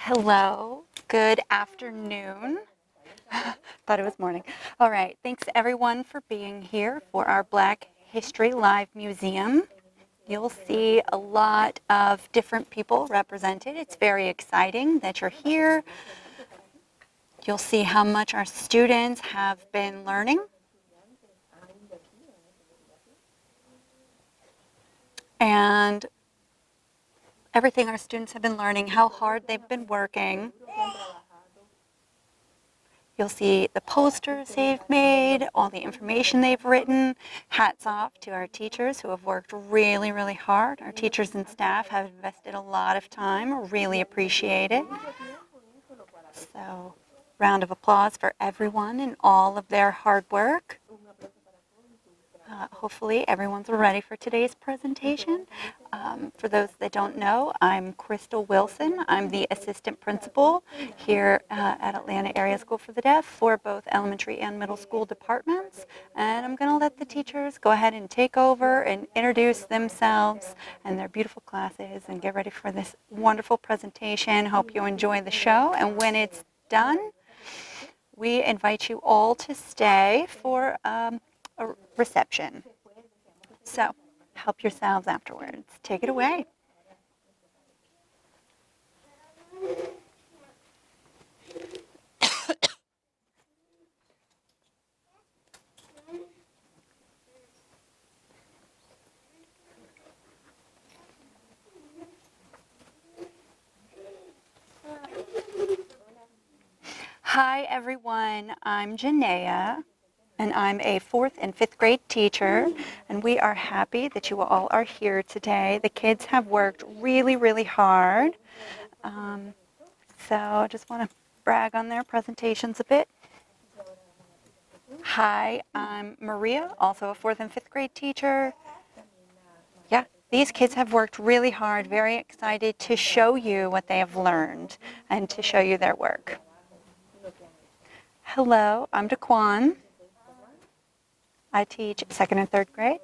Hello, good afternoon. Thought it was morning. All right, thanks everyone for being here for our Black History Live Museum. You'll see a lot of different people represented. It's very exciting that you're here. You'll see how much our students have been learning. And everything our students have been learning, how hard they've been working. You'll see the posters they've made, all the information they've written. Hats off to our teachers who have worked really, really hard. Our teachers and staff have invested a lot of time. Really appreciate it. So, round of applause for everyone and all of their hard work. Hopefully everyone's ready for today's presentation. For those that don't know, I'm Crystal Wilson. I'm the assistant principal here at Atlanta Area School for the Deaf for both elementary and middle school departments. And I'm going to let the teachers go ahead and take over and introduce themselves and their beautiful classes and get ready for this wonderful presentation. Hope you enjoy the show. And when it's done, we invite you all to stay for a reception. So, help yourselves afterwards. Take it away. Hi everyone, I'm Janaea. And I'm a 4th and 5th grade teacher, and we are happy that you all are here today. The kids have worked really, really hard. So I just want to brag on their presentations a bit. Hi, I'm Maria, also a 4th and 5th grade teacher. Yeah, these kids have worked really hard, very excited to show you what they have learned and to show you their work. Hello, I'm Daquan. I teach 2nd and 3rd grade,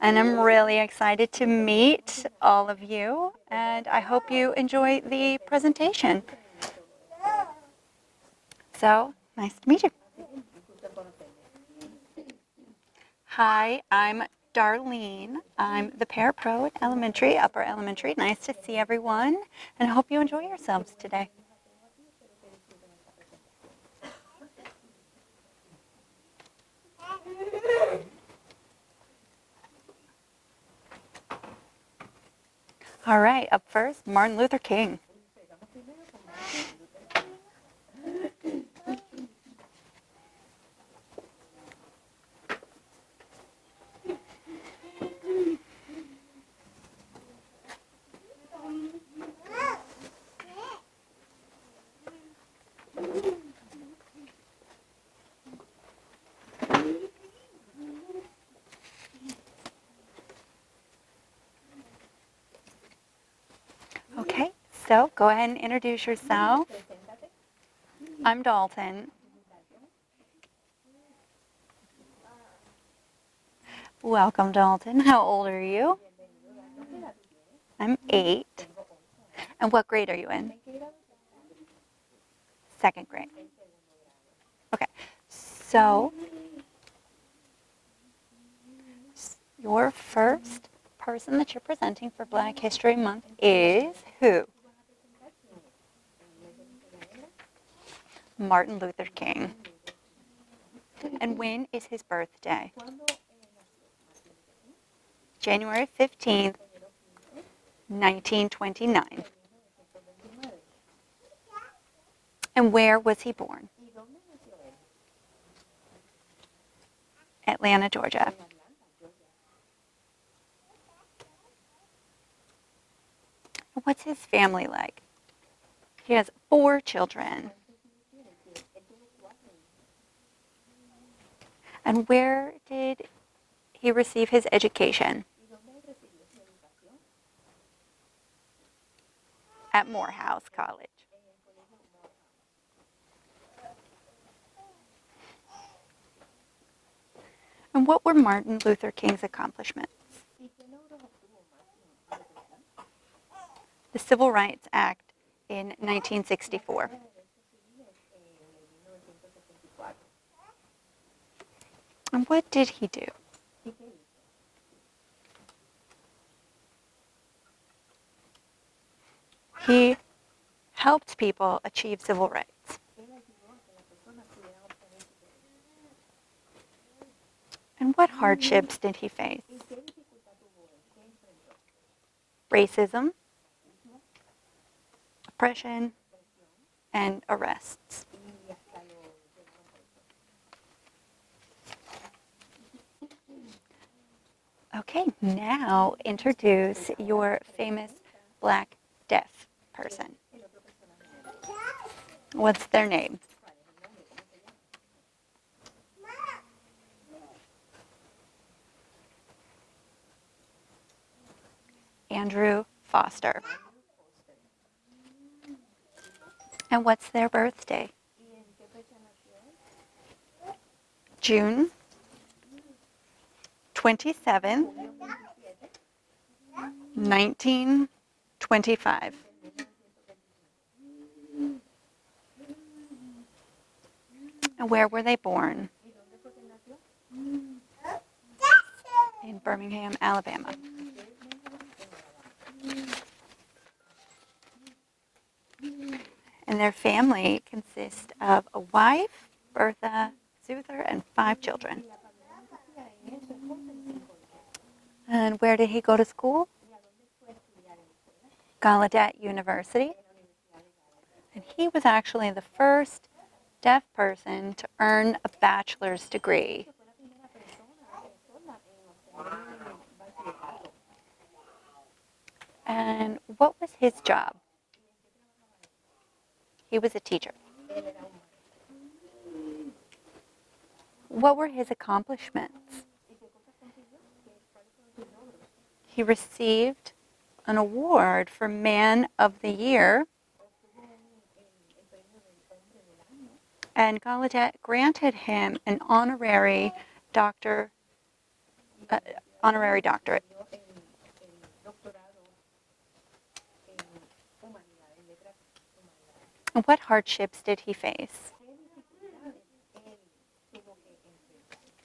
and I'm really excited to meet all of you, and I hope you enjoy the presentation. So, nice to meet you. Hi, I'm Darlene. I'm the parapro at elementary, upper elementary. Nice to see everyone, and I hope you enjoy yourselves today. All right, up first, Martin Luther King. Okay, so go ahead and introduce yourself. I'm Dalton. Welcome, Dalton. How old are you? I'm 8. And what grade are you in? 2nd grade. Okay, so your first person that you're presenting for Black History Month is who? Martin Luther King. And when is his birthday? January 15th, 1929. And where was he born? Atlanta, Georgia. What's his family like? He has 4 children. And where did he receive his education? At Morehouse College. And what were Martin Luther King's accomplishments? The Civil Rights Act in 1964. And what did he do? He helped people achieve civil rights. And what hardships did he face? Racism, oppression, and arrests. Okay, now introduce your famous black deaf person. What's their name? Andrew Foster. And what's their birthday? June 27th, 1925. And where were they born? In Birmingham, Alabama. And their family consists of a wife, Bertha Zuther, and 5 children. And where did he go to school? Gallaudet University. And he was actually the first deaf person to earn a bachelor's degree. And what was his job? He was a teacher. What were his accomplishments? He received an award for Man of the Year, and Gallaudet granted him an honorary doctorate. And what hardships did he face?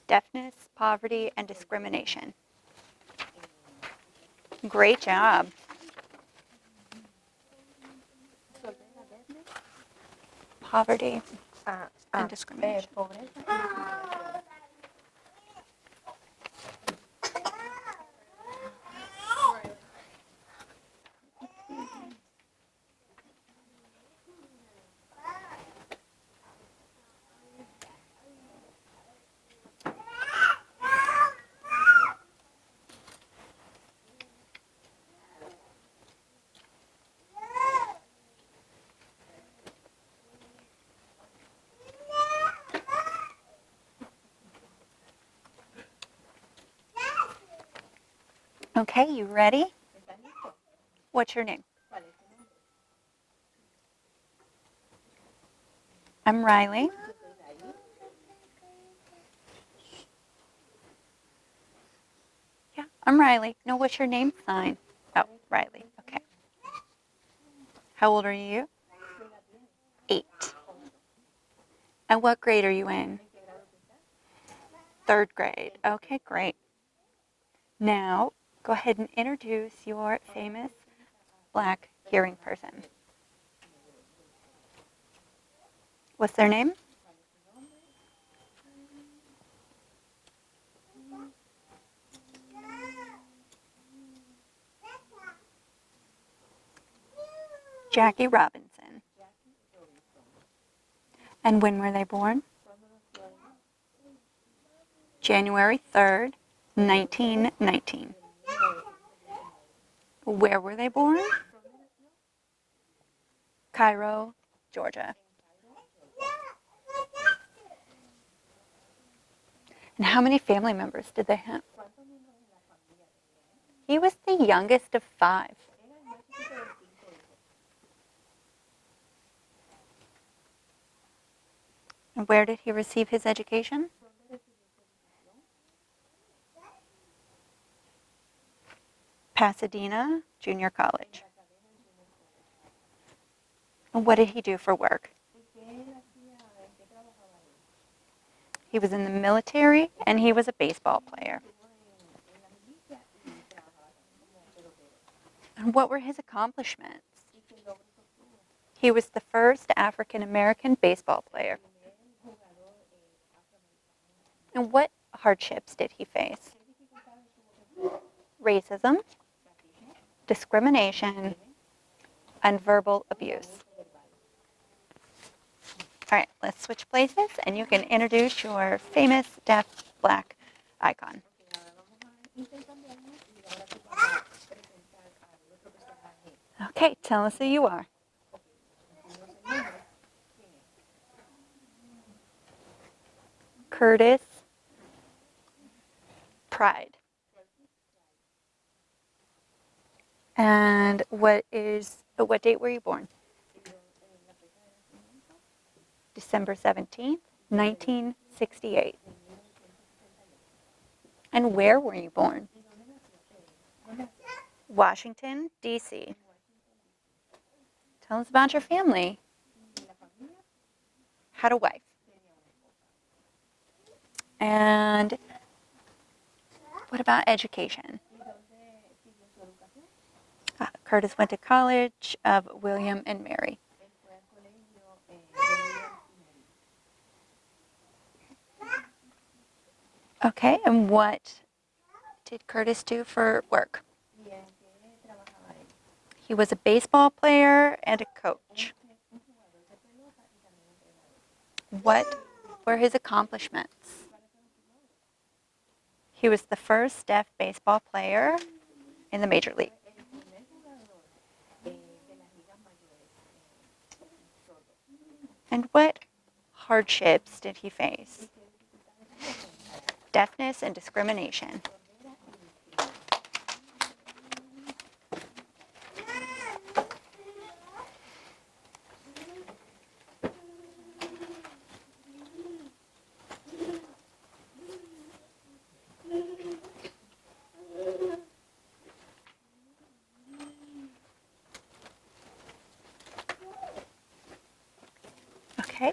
Deafness, poverty, and discrimination. Great job. Poverty and discrimination. Okay, you ready? What's your name? I'm Riley. Yeah, I'm Riley. No, what's your name? Sign. Oh, Riley. Okay. How old are you? 8. And what grade are you in? 3rd grade. Okay, great. Now, go ahead and introduce your famous black hearing person. What's their name? Jackie Robinson. And when were they born? January 3rd, 1919. Where were they born? Cairo, Georgia. And how many family members did they have? He was the youngest of 5. And where did he receive his education? Pasadena Junior College. And what did he do for work? He was in the military and he was a baseball player. And what were his accomplishments? He was the first African American baseball player. And what hardships did he face? Racism, discrimination, and verbal abuse. All right, let's switch places and you can introduce your famous deaf black icon. Okay, tell us who you are. Curtis Pride. And what date were you born? December 17th, 1968. And where were you born? Washington, D.C. Tell us about your family. Had a wife. And what about education? Curtis went to College of William and Mary. Okay, and what did Curtis do for work? He was a baseball player and a coach. What were his accomplishments? He was the first deaf baseball player in the major league. And what hardships did he face? Deafness and discrimination. Okay,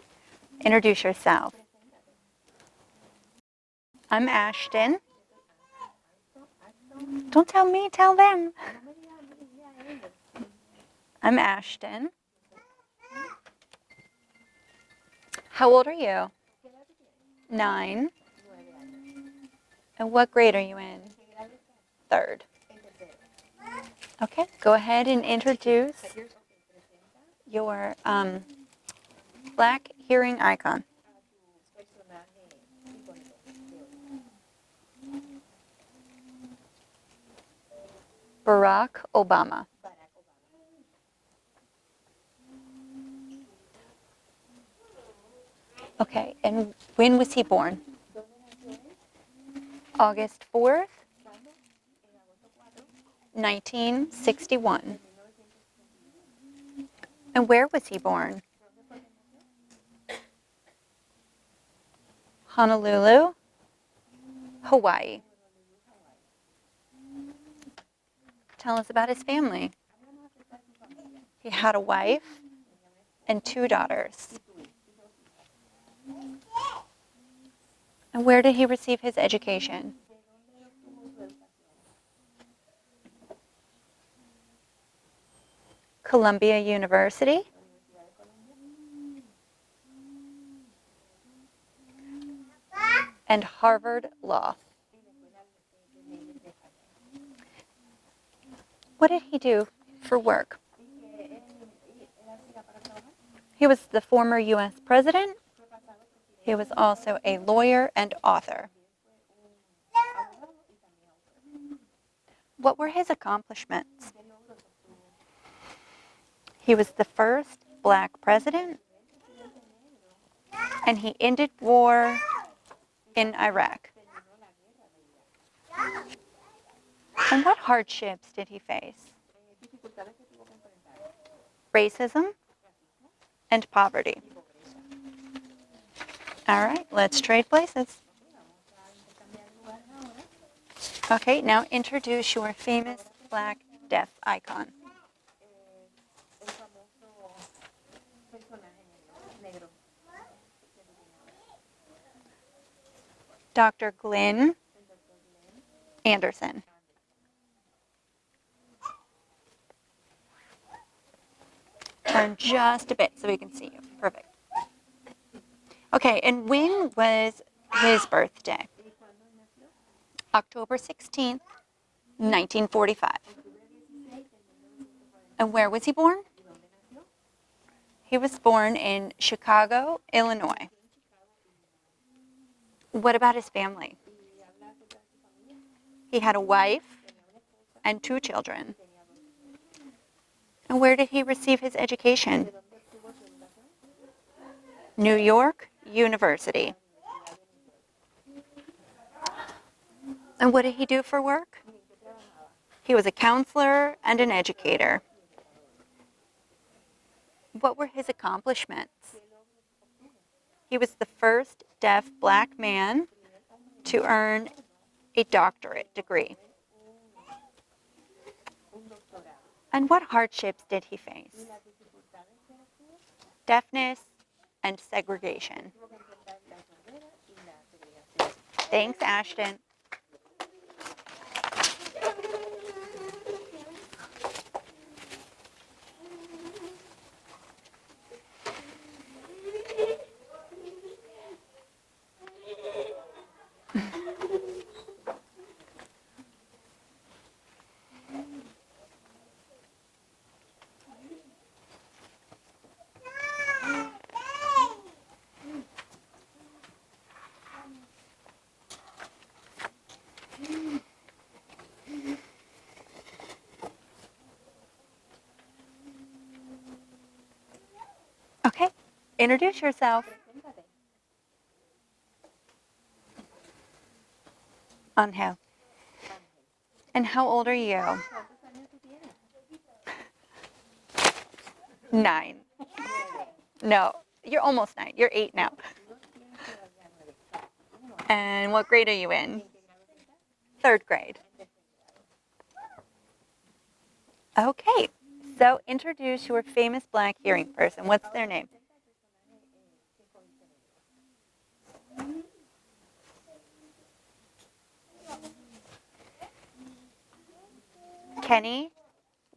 introduce yourself. I'm Ashton. Don't tell me, tell them. I'm Ashton. How old are you? 9. And what grade are you in? 3rd. Okay, go ahead and introduce your black hearing icon. Barack Obama. Okay, and when was he born? August 4th, 1961. And where was he born? Honolulu, Hawaii. Tell us about his family. He had a wife and 2 daughters. And where did he receive his education? Columbia University. And Harvard Law. What did he do for work? He was the former U.S. president. He was also a lawyer and author. What were his accomplishments? He was the first black president, and he ended war in Iraq. And what hardships did he face? Racism and poverty. All right, let's trade places. Okay, now introduce your famous black deaf icon. Dr. Glenn Anderson. Turn just a bit so we can see you. Perfect. Okay, and when was his birthday? October 16th, 1945. And where was he born? He was born in Chicago, Illinois. What about his family? He had a wife and 2 children. And where did he receive his education? New York University. And what did he do for work? He was a counselor and an educator. What were his accomplishments? He was the first deaf black man to earn a doctorate degree. And what hardships did he face? Deafness and segregation. Thanks, Ashton. Okay, introduce yourself. Angel. And how old are you? 9. No, you're almost 9. You're 8 now. And what grade are you in? 3rd grade. Okay, so introduce your famous black hearing person. What's their name? Kenny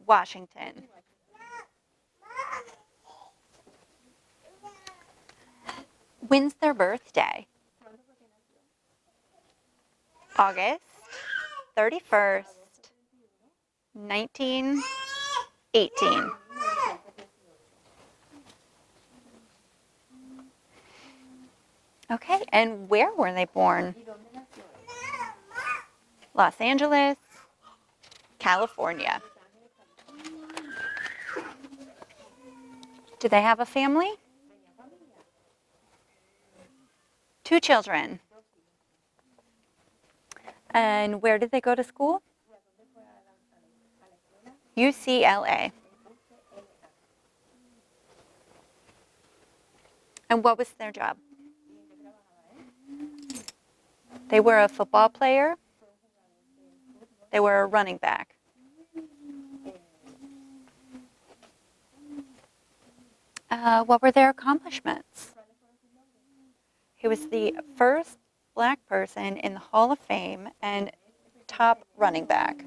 Washington. When's their birthday? August 31st, 1918. Okay, and where were they born? Los Angeles, California. Do they have a family? 2 children. And where did they go to school? UCLA. And what was their job? They were a football player. They were a running back. What were their accomplishments? He was the first black person in the Hall of Fame and top running back.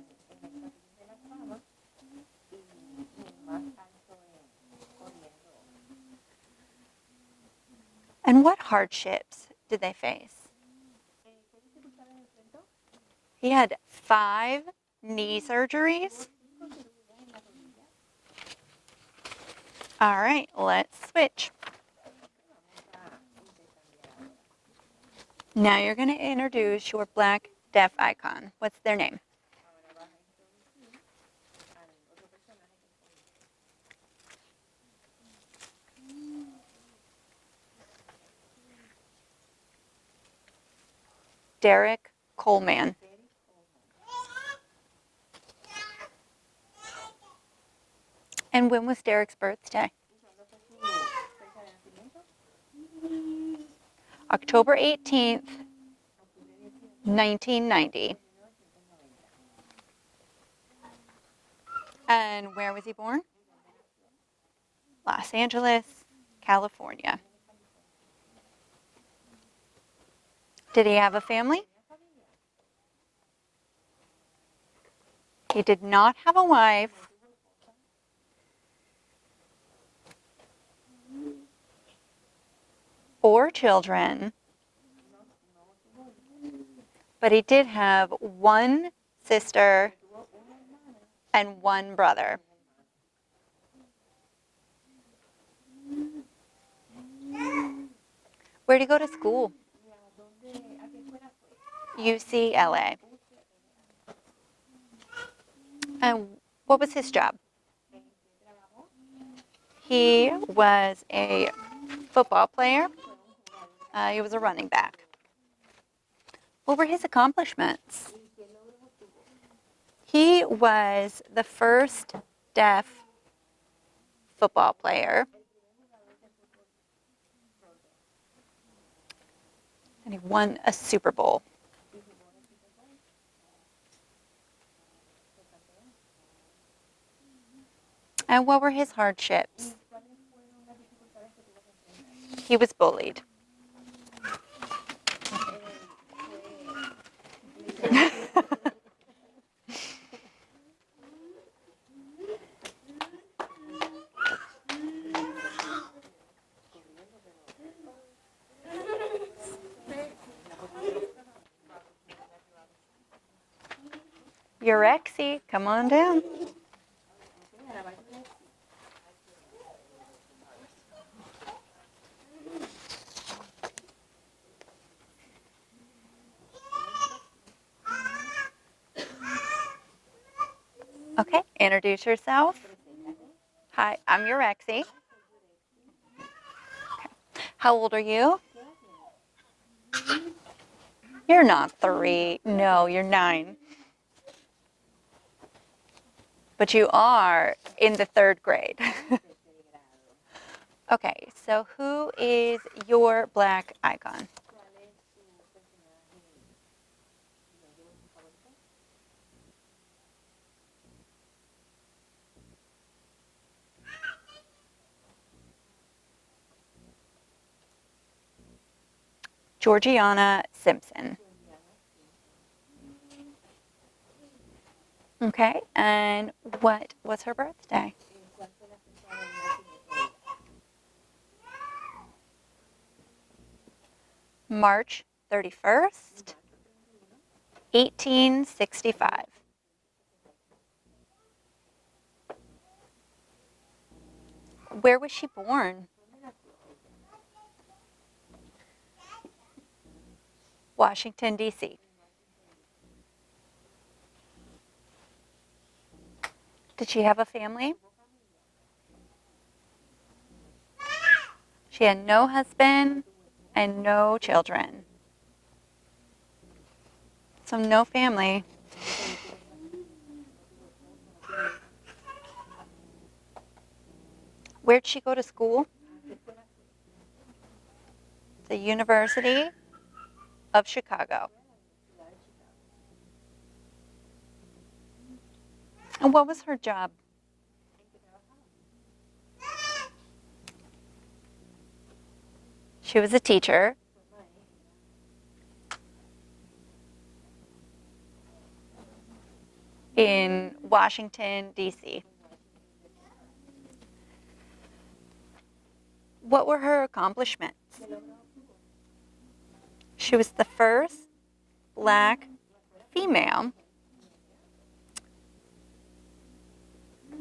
And what hardships did they face? He had 5 knee surgeries. All right, let's switch. Now you're going to introduce your black deaf icon. What's their name? Derek Coleman. And when was Derek's birthday? October 18th, 1990. And where was he born? Los Angeles, California. Did he have a family? He did not have a wife. Or children. But he did have one sister and one brother. Where did he go to school? UCLA. And what was his job? He was a football player. He was a running back. What were his accomplishments? He was the first deaf football player. And he won a Super Bowl. And what were his hardships? He was bullied. You're Rexy. Come on down. Okay, introduce yourself. Hi, I'm your Rexy. Okay. How old are you? You're not 3. No, you're 9. But you are in the 3rd grade. Okay, so who is your black icon? Georgiana Simpson. Okay, and what was her birthday? March 31st, 1865. Where was she born? Washington, D.C. Did she have a family? She had no husband and no children. So no family. Where'd she go to school? The University of Chicago. And what was her job? She was a teacher. In Washington, D.C. What were her accomplishments? She was the first black female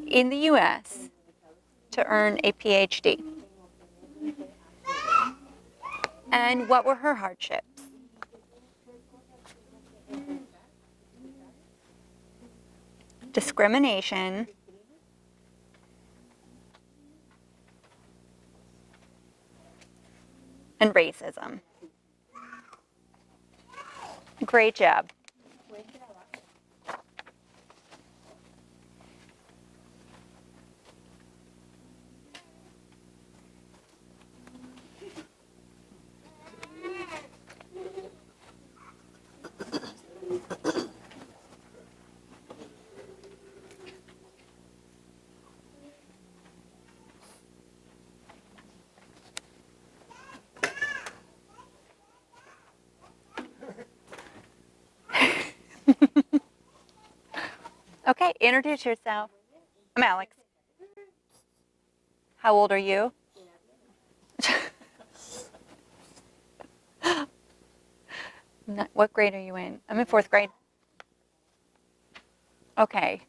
in the U.S. to earn a PhD. And what were her hardships? Discrimination, and racism. Great job. Okay, introduce yourself. I'm Alex. How old are you? What grade are you in? I'm in 4th grade. Okay.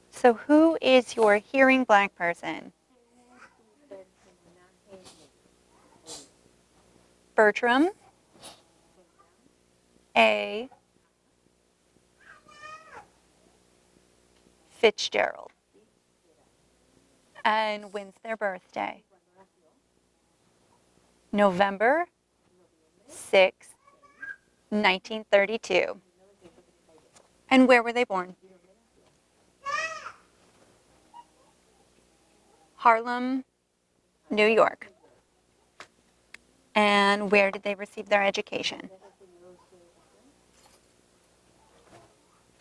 So who is your hearing black person? Bertram, A. Fitzgerald. And when's their birthday? November 6th, 1932. And where were they born? Harlem, New York. And where did they receive their education?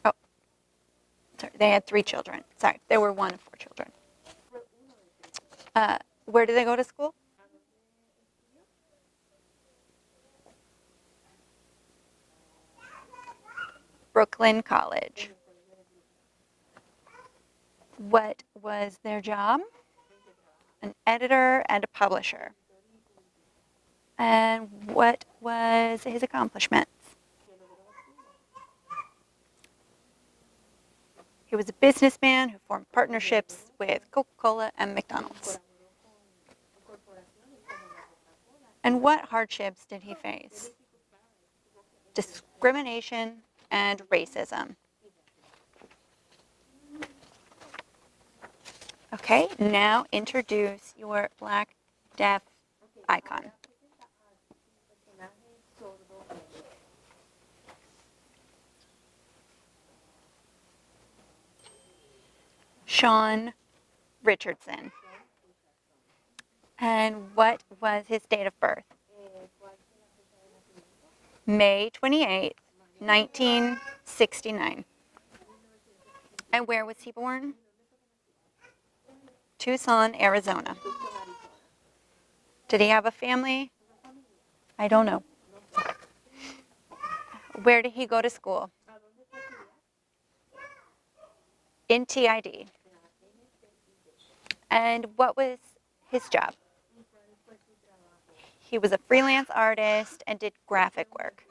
Oh, sorry, they had 3 children. Sorry, they were one of 4 children. Where did they go to school? Brooklyn College. What was their job? An editor and a publisher. And what was his accomplishments? He was a businessman who formed partnerships with Coca-Cola and McDonald's. And what hardships did he face? Discrimination and racism. Okay, now introduce your black deaf icon. Sean Richardson. And what was his date of birth? May 28th, 1969. And where was he born? Tucson, Arizona. Did he have a family? I don't know. Where did he go to school? In TID. And what was his job? He was a freelance artist and did graphic work.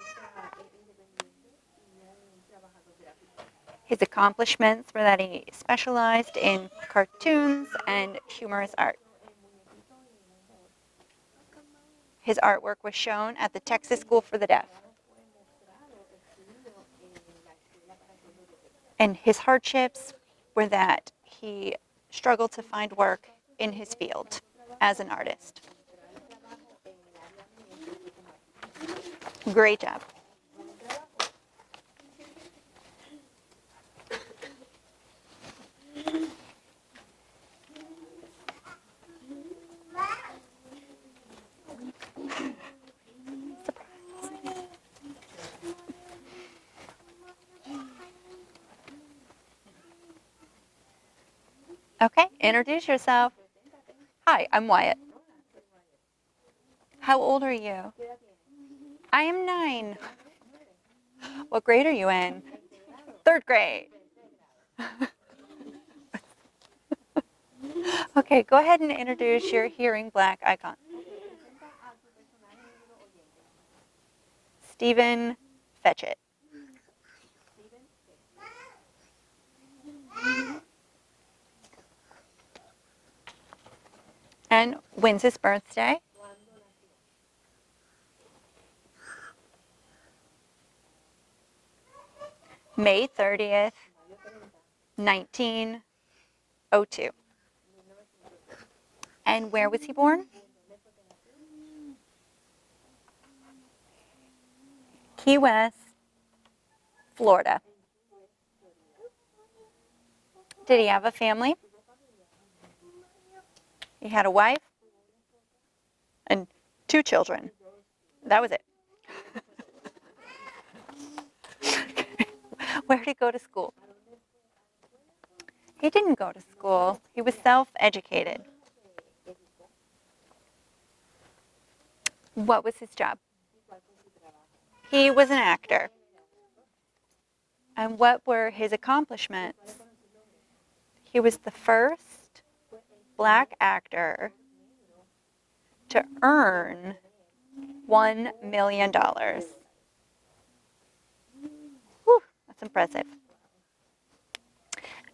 His accomplishments were that he specialized in cartoons and humorous art. His artwork was shown at the Texas School for the Deaf. And his hardships were that he struggled to find work in his field as an artist. Great job. Okay, introduce yourself. Hi, I'm Wyatt. How old are you? I am 9. What grade are you in? 3rd grade. Okay, go ahead and introduce your hearing black icon. Stephen Fetchit. And when's his birthday? May 30th, 1902. And where was he born? Key West, Florida. Did he have a family? He had a wife and 2 children. That was it. Where did he go to school? He didn't go to school. He was self-educated. What was his job? He was an actor. And what were his accomplishments? He was the first black actor to earn $1 million. Whew, that's impressive.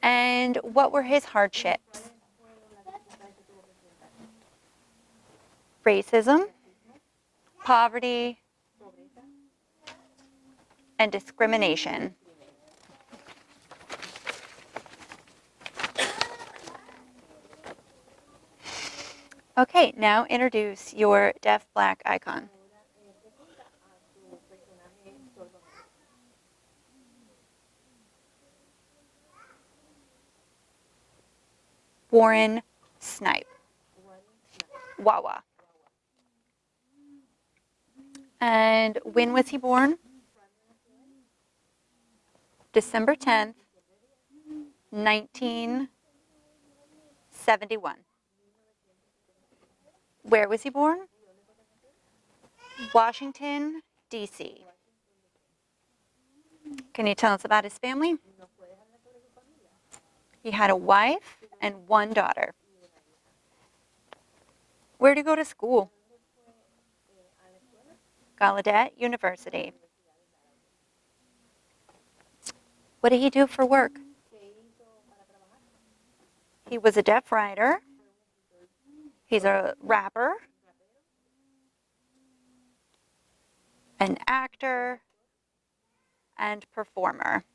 And what were his hardships? Racism, poverty, and discrimination. Okay, now introduce your deaf black icon. Warren Snipe. Wawa. And when was he born? December 10th, 1971. Where was he born? Washington, D.C. Can you tell us about his family? He had a wife and one daughter. Where did he go to school? Gallaudet University. What did he do for work? He was a deaf writer. He's a rapper, an actor, and performer.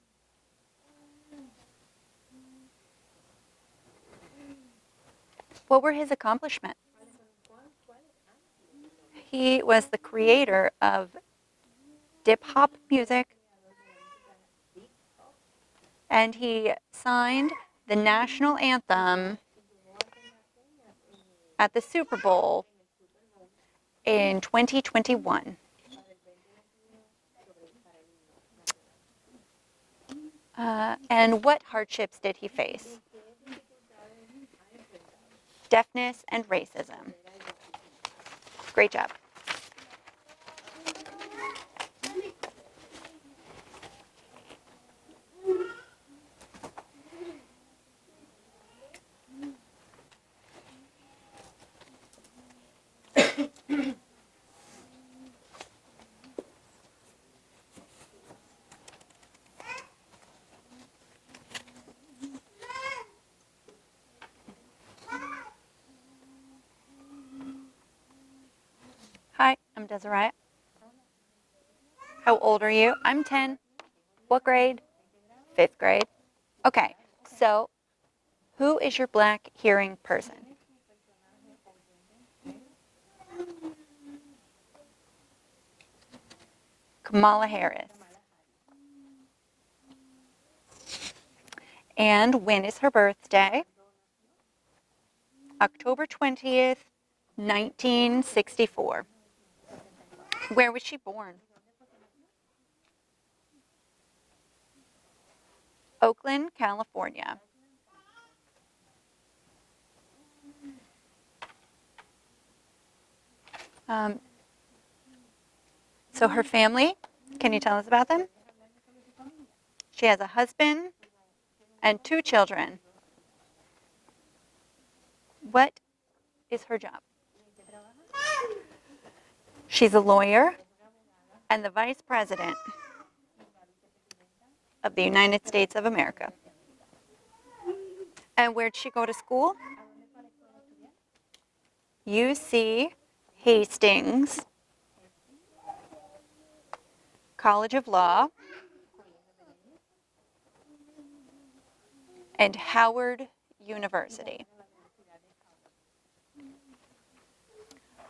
What were his accomplishments? He was the creator of hip hop music, and he signed the national anthem at the Super Bowl in 2021. And what hardships did he face? Deafness and racism. Great job. Hi, I'm Desiree. How old are you? I'm 10. What grade? 5th grade. Okay, so who is your black hearing person? Kamala Harris. And when is her birthday? October 20th, 1964. Where was she born? Oakland, California. So her family, can you tell us about them? She has a husband and 2 children. What is her job? She's a lawyer and the Vice President of the United States of America. And where'd she go to school? UC Hastings College of Law and Howard University.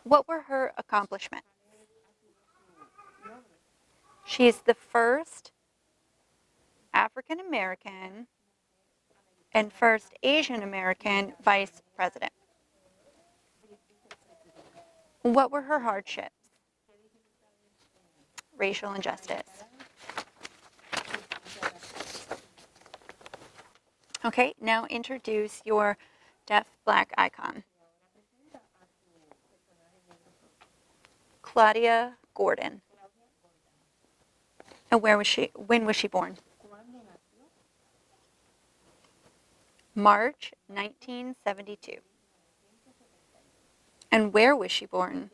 What were her accomplishments? She is the first African American and first Asian American vice president. What were her hardships? Racial injustice. Okay, now introduce your deaf black icon. Claudia Gordon. And when was she born? March 1972. And where was she born?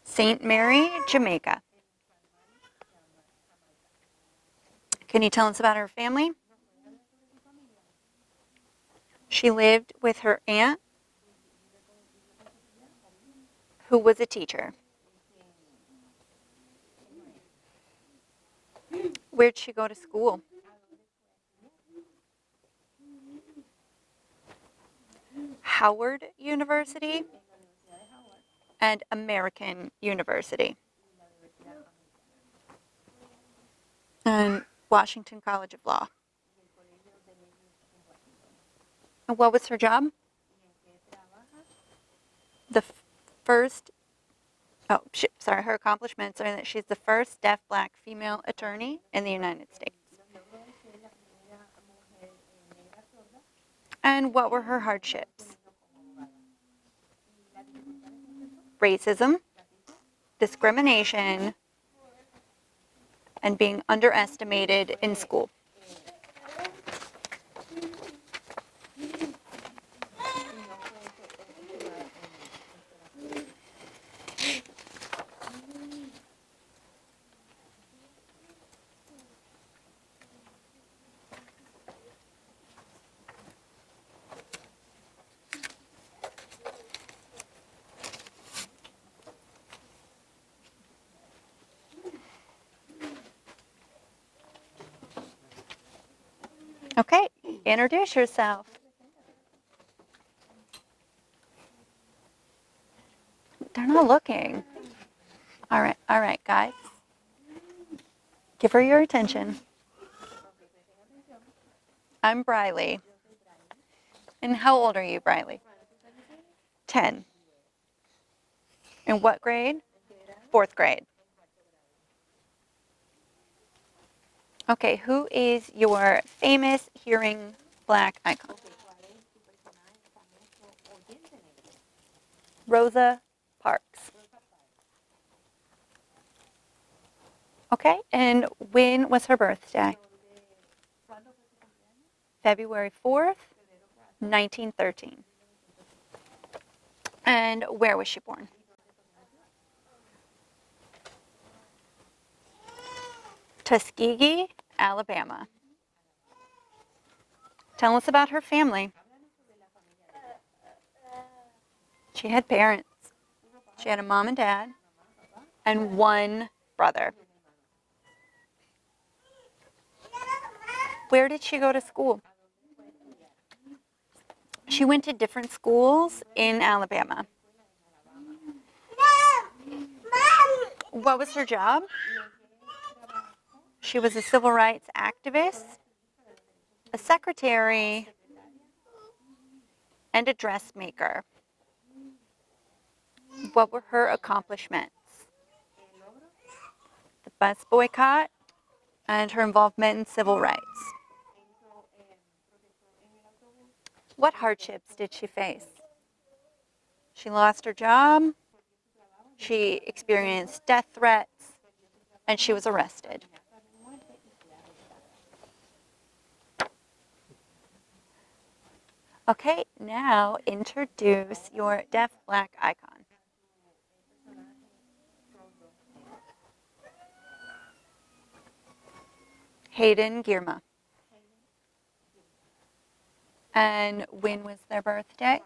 St. Mary, Jamaica. Can you tell us about her family? She lived with her aunt, who was a teacher. Where'd she go to school? Howard University and American University. And Washington College of Law. And what was her job? The first, her accomplishments are that she's the first deaf black female attorney in the United States. And what were her hardships? Racism, discrimination, and being underestimated in school. Okay, introduce yourself. They're not looking. All right, guys. Give her your attention. I'm Briley. And how old are you, Briley? 10. In what grade? 4th grade. Okay, who is your famous hearing black icon? Rosa Parks. Okay, and when was her birthday? February 4th, 1913. And where was she born? Tuskegee, Alabama. Tell us about her family. She had parents. She had a mom and dad and one brother. Where did she go to school? She went to different schools in Alabama. What was her job? She was a civil rights activist, a secretary, and a dressmaker. What were her accomplishments? The bus boycott and her involvement in civil rights. What hardships did she face? She lost her job, she experienced death threats, and she was arrested. Okay, now introduce your deaf black icon. Hayden Girma. And when was their birthday?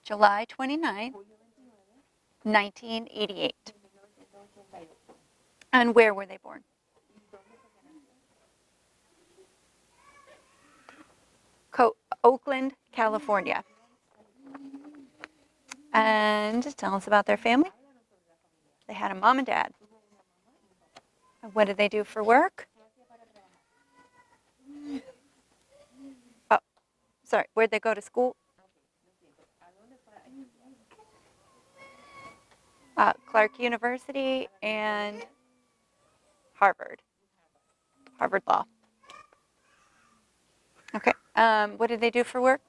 July 29th, 1988. And where were they born? Oakland, California. And tell us about their family. They had a mom and dad. What did they do for work? Oh, sorry, where'd they go to school? Clark University and Harvard Law. Okay, what did they do for work?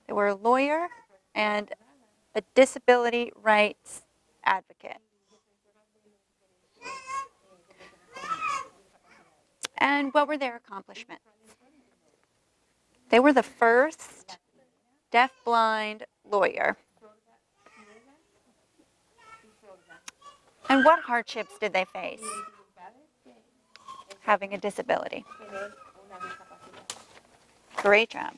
They were a lawyer and a disability rights advocate. And what were their accomplishments? They were the first deaf-blind lawyer. And what hardships did they face? Having a disability. Great job.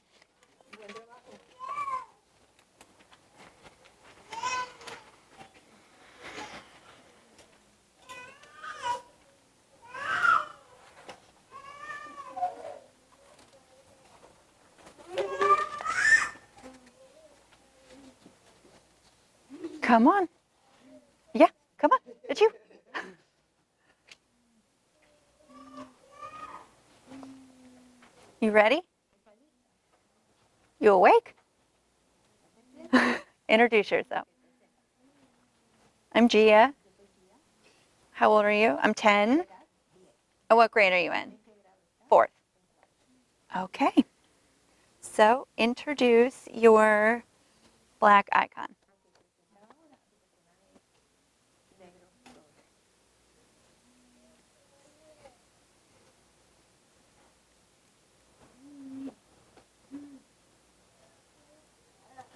Come on. Yeah, come on. It's you. You ready? You awake? Introduce yourself. I'm Gia. How old are you? I'm 10. Oh, what grade are you in? 4th. Okay. So introduce your black icon.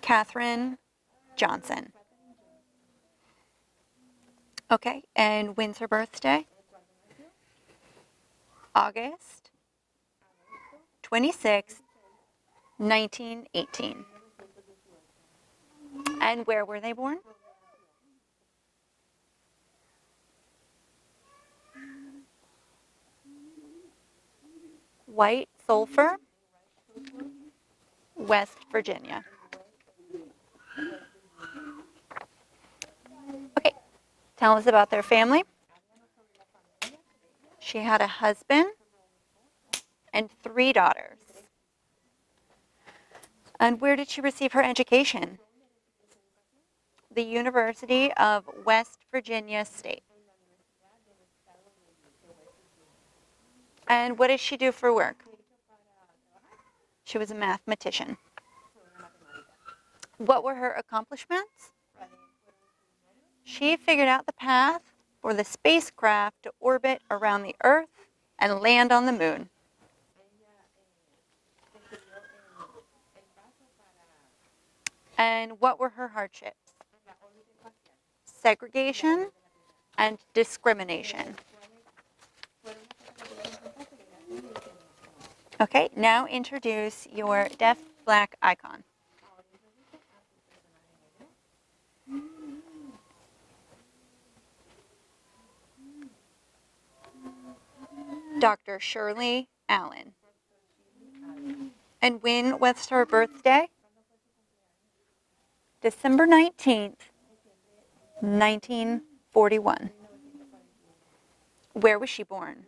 Catherine Johnson. Okay, and when's her birthday? August 26th, 1918. And where were they born? White Sulphur, West Virginia. Okay, tell us about their family. She had a husband and 3 daughters. And where did she receive her education? The University of West Virginia State. And what did she do for work? She was a mathematician. What were her accomplishments? She figured out the path for the spacecraft to orbit around the Earth and land on the moon. And what were her hardships? Segregation and discrimination. Okay, now introduce your deaf black icon. Dr. Shirley Allen. And when was her birthday? December 19th, 1941. Where was she born?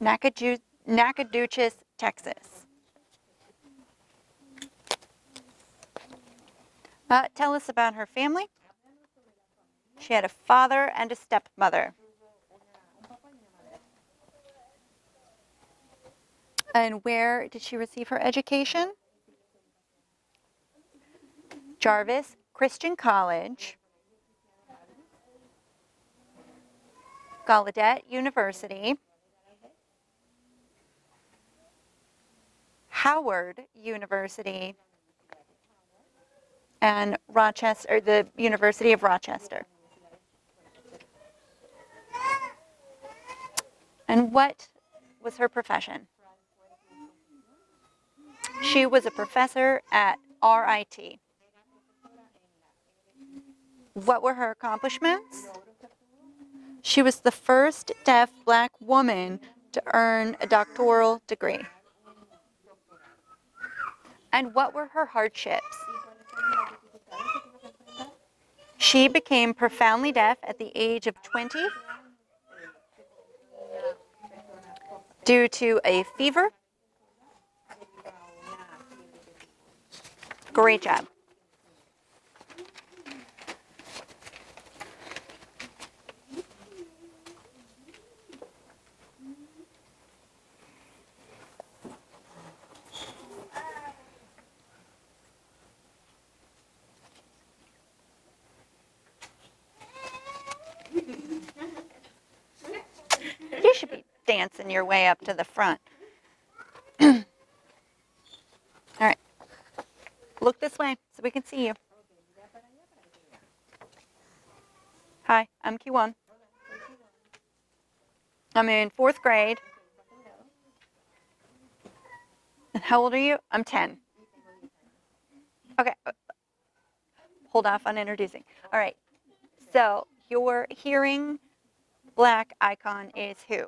Nacogdoches, Texas. Tell us about her family. She had a father and a stepmother. And where did she receive her education? Jarvis Christian College, Gallaudet University, Howard University, and Rochester, the University of Rochester. And what was her profession? She was a professor at RIT. What were her accomplishments? She was the first deaf black woman to earn a doctoral degree. And what were her hardships? She became profoundly deaf at the age of 20 due to a fever. Great job. dancing your way up to the front. All right. Look this way so we can see you. Hi, I'm Q1. I'm in 4th grade. And how old are you? I'm 10. Okay. Hold off on introducing. All right. So your hearing black icon is who?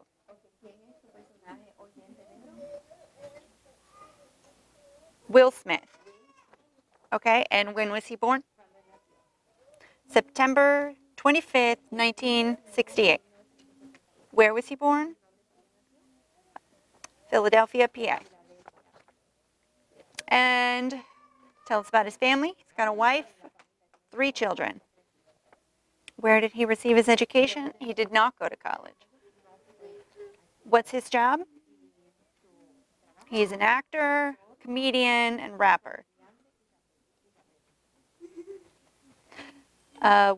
Will Smith. Okay. And when was he born? September 25th, 1968. Where was he born? Philadelphia, PA. And tell us about his family. He's got a wife, 3 children. Where did he receive his education? He did not go to college. What's his job? He's an actor, comedian, and rapper.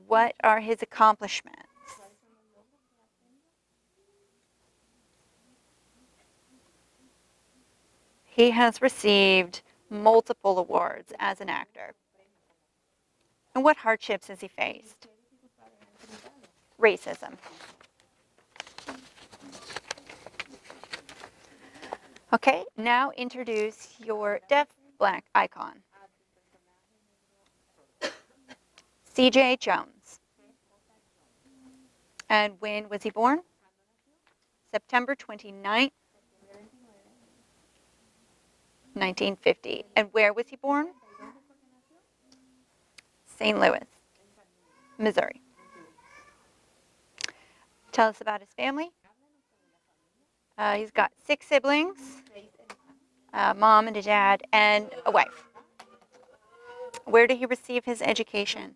What are his accomplishments? He has received multiple awards as an actor. And what hardships has he faced? Racism. Okay, now introduce your deaf black icon. C.J. Jones. And when was he born? September 29th, 1950. And where was he born? St. Louis, Missouri. Tell us about his family. He's got 6 siblings, a mom and a dad, and a wife. Where did he receive his education?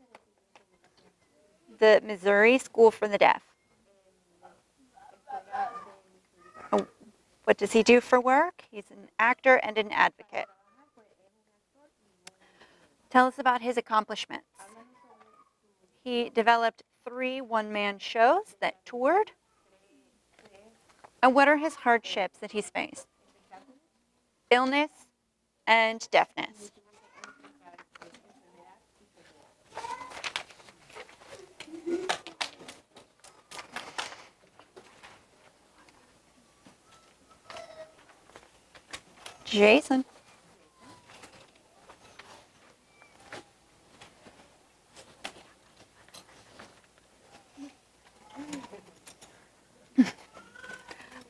The Missouri School for the Deaf. What does he do for work? He's an actor and an advocate. Tell us about his accomplishments. He developed 3 one-man shows that toured. And what are his hardships that he's faced? Illness and deafness. Jason.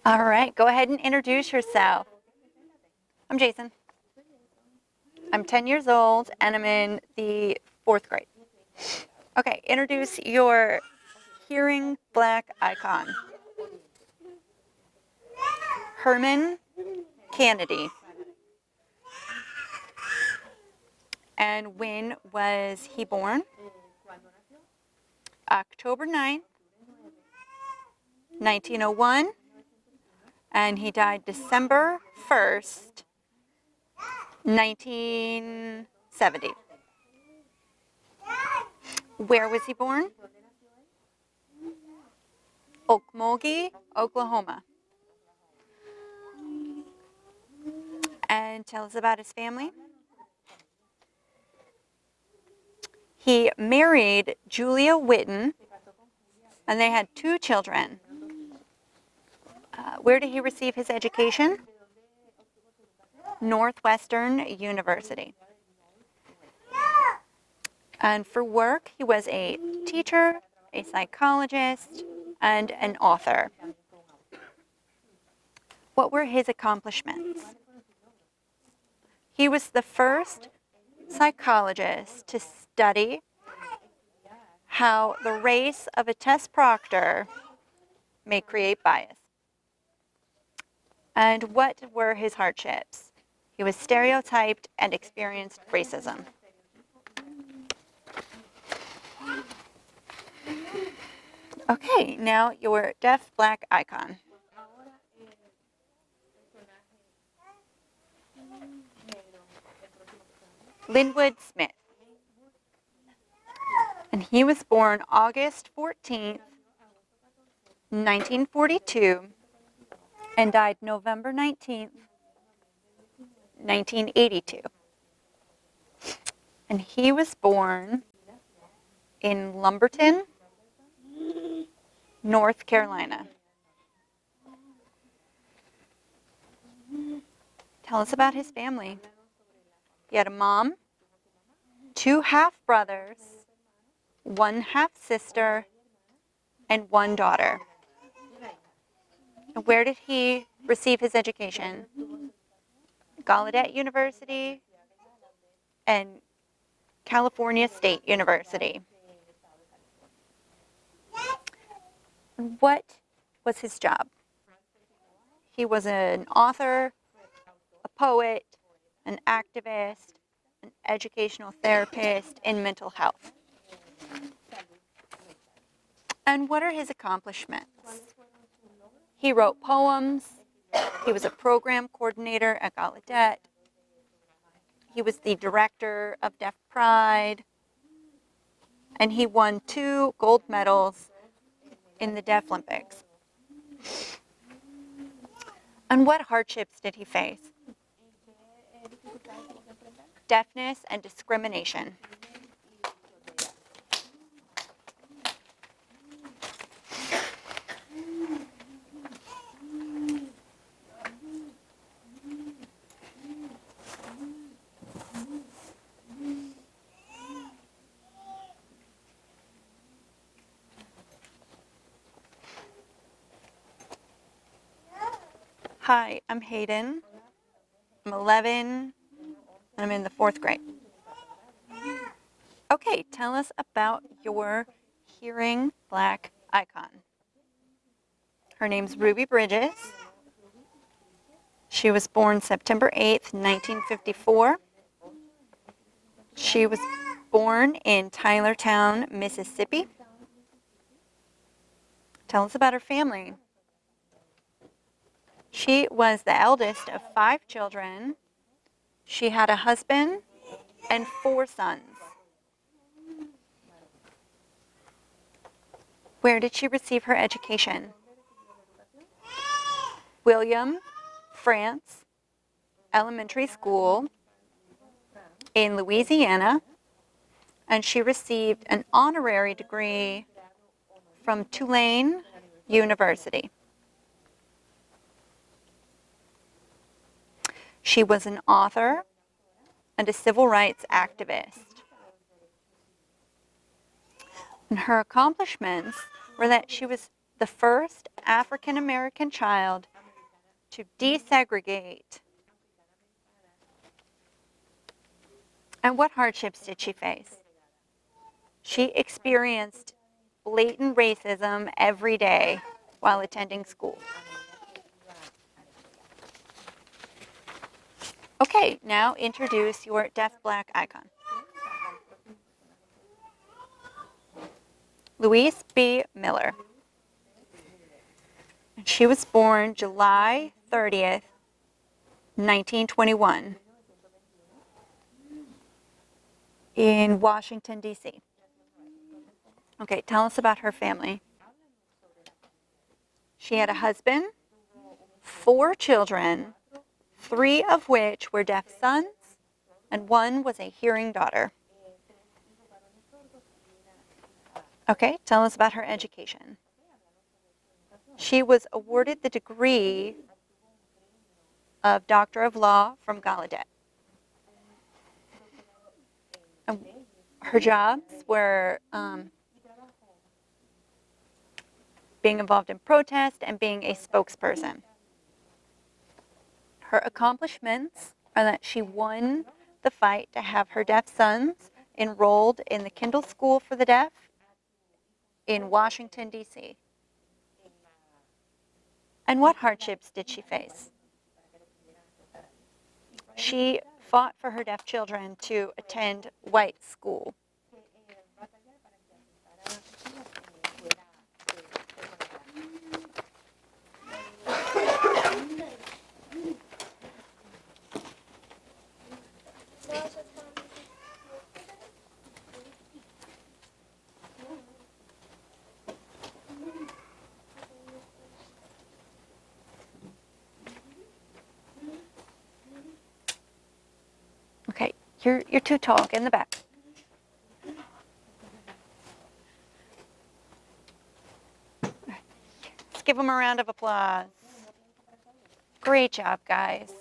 All right, go ahead and introduce yourself. I'm Jason. I'm 10 years old and I'm in the 4th grade. Okay, introduce your hearing black icon. Herman Kennedy. And when was he born? October 9th, 1901. And he died December 1st, 1970. Where was he born? Okmulgee, Oklahoma. And tell us about his family. He married Julia Witten, and they had 2 children. Where did he receive his education? Northwestern University. And for work, he was a teacher, a psychologist, and an author. What were his accomplishments? He was the first psychologist to study how the race of a test proctor may create bias. And what were his hardships? He was stereotyped and experienced racism. Okay, now your deaf black icon. Linwood Smith. And he was born August 14th, 1942 and died November 19th, 1982. And he was born in Lumberton, North Carolina. Tell us about his family. He had a mom, 2 half-brothers, 1 half-sister, and 1 daughter. And where did he receive his education? Gallaudet University and California State University. And what was his job? He was an author, a poet, an activist, an educational therapist in mental health. And what are his accomplishments? He wrote poems. He was a program coordinator at Gallaudet. He was the director of Deaf Pride. And he won 2 gold medals in the Deaf Olympics. And what hardships did he face? Deafness and discrimination. Hi, I'm Hayden. I'm 11, and I'm in the 4th grade. Okay, tell us about your hearing black icon. Her name's Ruby Bridges. She was born September 8th, 1954. She was born in Tylertown, Mississippi. Tell us about her family. She was the eldest of 5 children. She had a husband and 4 sons. Where did she receive her education? William France Elementary School in Louisiana, and she received an honorary degree from Tulane University. She was an author and a civil rights activist. And her accomplishments were that she was the first African American child to desegregate. And what hardships did she face? She experienced blatant racism every day while attending school. Okay, now introduce your deaf black icon. Louise B. Miller. She was born July 30th, 1921 in Washington, D.C. Okay, tell us about her family. She had a husband, 4 children, 3 of which were deaf sons, and 1 was a hearing daughter. Okay, tell us about her education. She was awarded the degree of Doctor of Law from Gallaudet. Her jobs were being involved in protest and being a spokesperson. Her accomplishments are that she won the fight to have her deaf sons enrolled in the Kindle School for the Deaf in Washington, D.C. And what hardships did she face? She fought for her deaf children to attend white school. You're too tall. Get in the back. Let's give them a round of applause. Great job, guys.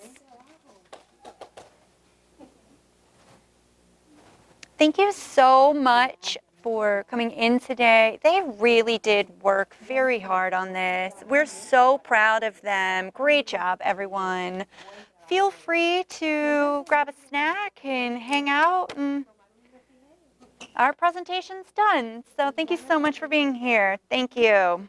Thank you so much for coming in today. They really did work very hard on this. We're so proud of them. Great job, everyone. Feel free to grab a snack and hang out, and our presentation's done. So thank you so much for being here. Thank you.